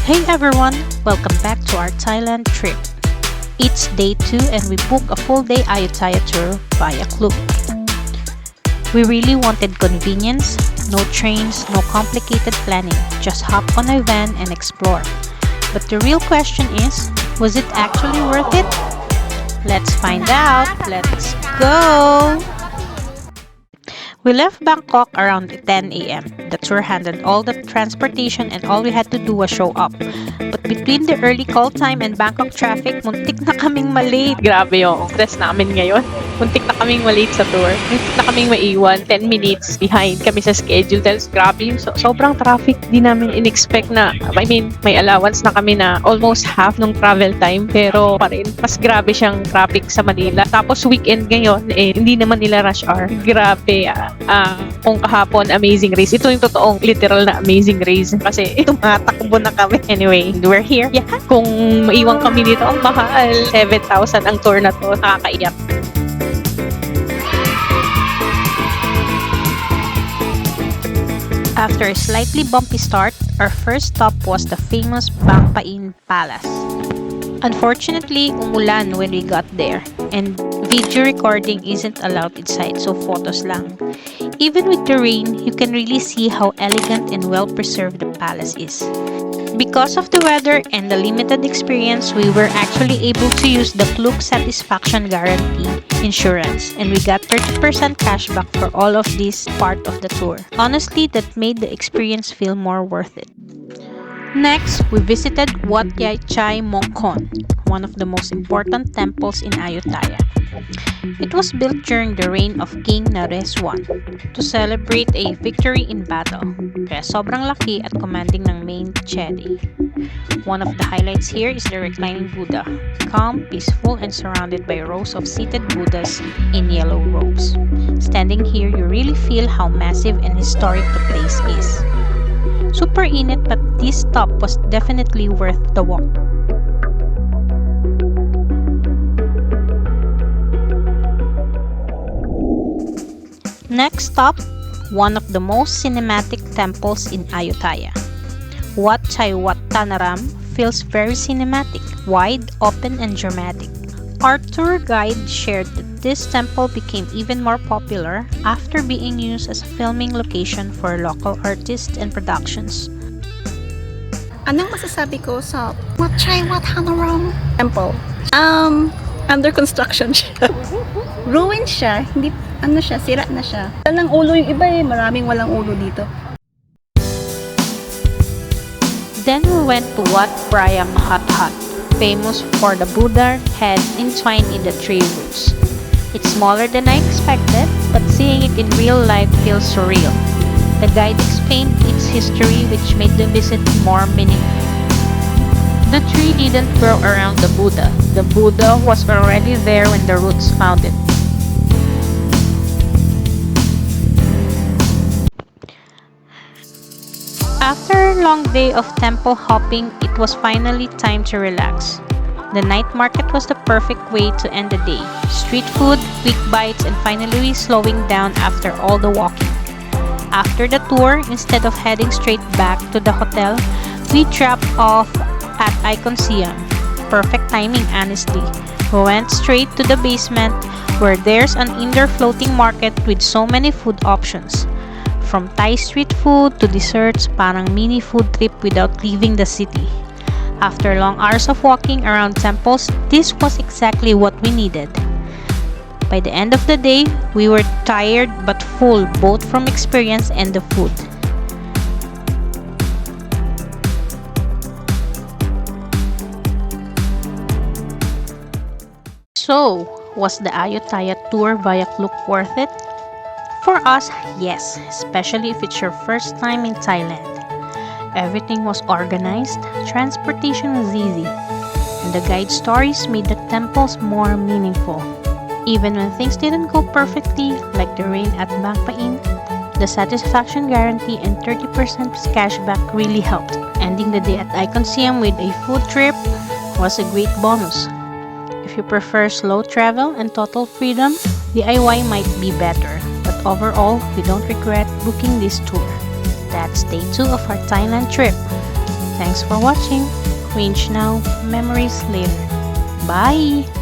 Hey everyone! Welcome back to our Thailand trip. It's day 2 and we booked a full day Ayutthaya tour via Klook. We really wanted convenience, no trains, no complicated planning, just hop on a van and explore. But the real question is, was it actually worth it? Let's find out! Let's go! We left Bangkok around 10 a.m. The tour handled all the transportation and all we had to do was show up. But between the early call time and Bangkok traffic, muntik na kaming malate. Grabe yung stress namin ngayon. Muntik na kaming malate sa tour. Muntik na kaming maiwan. 10 minutes behind kami sa schedule. Dahil grabe yung sobrang traffic. Di namin in-expect na, may allowance na kami na almost half ng travel time. Pero pa rin, mas grabe siyang traffic sa Manila. Tapos weekend ngayon, hindi naman nila rush hour. Grabe, kung kahapon, amazing race. Ito yung totoong literal na amazing race. Kasi tumatakbo na kami. Anyway, we're here. Yeah. Kung maiwan kami dito, ang mahal. 7,000 ang tour na to. Nakakaiyak. After a slightly bumpy start, our first stop was the famous Bangpain Palace. Unfortunately, umulan when we got there, and video recording isn't allowed inside, so photos lang. Even with the rain, you can really see how elegant and well-preserved the palace is. Because of the weather and the limited experience, we were actually able to use the Klook Satisfaction Guarantee insurance, and we got 30% cashback for all of this part of the tour. Honestly, that made the experience feel more worth it. Next, we visited Wat Yai Chai Mongkon, one of the most important temples in Ayutthaya. It was built during the reign of King Nares I to celebrate a victory in battle, kaya sobrang laki at commanding ng main chedi. One of the highlights here is the reclining Buddha, calm, peaceful, and surrounded by rows of seated Buddhas in yellow robes. Standing here, you really feel how massive and historic the place is. Super init, but this stop was definitely worth the walk. Next stop, one of the most cinematic temples in Ayutthaya. Wat Chai Wat Tanaram feels very cinematic, wide, open, and dramatic. Our tour guide shared that this temple became even more popular after being used as a filming location for local artists and productions. Anong masasabi ko sa Wat Chai Wat Tanaram Temple? Under construction siya. Ruin siya. Hindi, sira na siya. Walang ulo yung iba maraming walang ulo dito. Then we went to Wat Prayam Hut, famous for the Buddha head entwined in the tree roots. It's smaller than I expected, but seeing it in real life feels surreal. The guide explained its history, which made the visit more meaningful. The tree didn't grow around the Buddha. The Buddha was already there when the roots found it. After a long day of temple hopping, it was finally time to relax. The night market was the perfect way to end the day. Street food, quick bites, and finally slowing down after all the walking. After the tour, instead of heading straight back to the hotel, we dropped off at Icon Siam. Perfect timing, honestly. We went straight to the basement where there's an indoor floating market with so many food options. From Thai street food to desserts, parang mini food trip without leaving the city. After long hours of walking around temples, this was exactly what we needed. By the end of the day, we were tired but full both from experience and the food. So, was the Ayutthaya tour via Klook worth it? For us, yes, especially if it's your first time in Thailand. Everything was organized, transportation was easy, and the guide stories made the temples more meaningful. Even when things didn't go perfectly, like the rain at Bangpain, the satisfaction guarantee and 30% cashback really helped. Ending the day at Icon Siam with a food trip was a great bonus. If you prefer slow travel and total freedom, DIY might be better. But overall, we don't regret booking this tour. That's day 2 of our Thailand trip. Thanks for watching. Cringe now, memories later. Bye!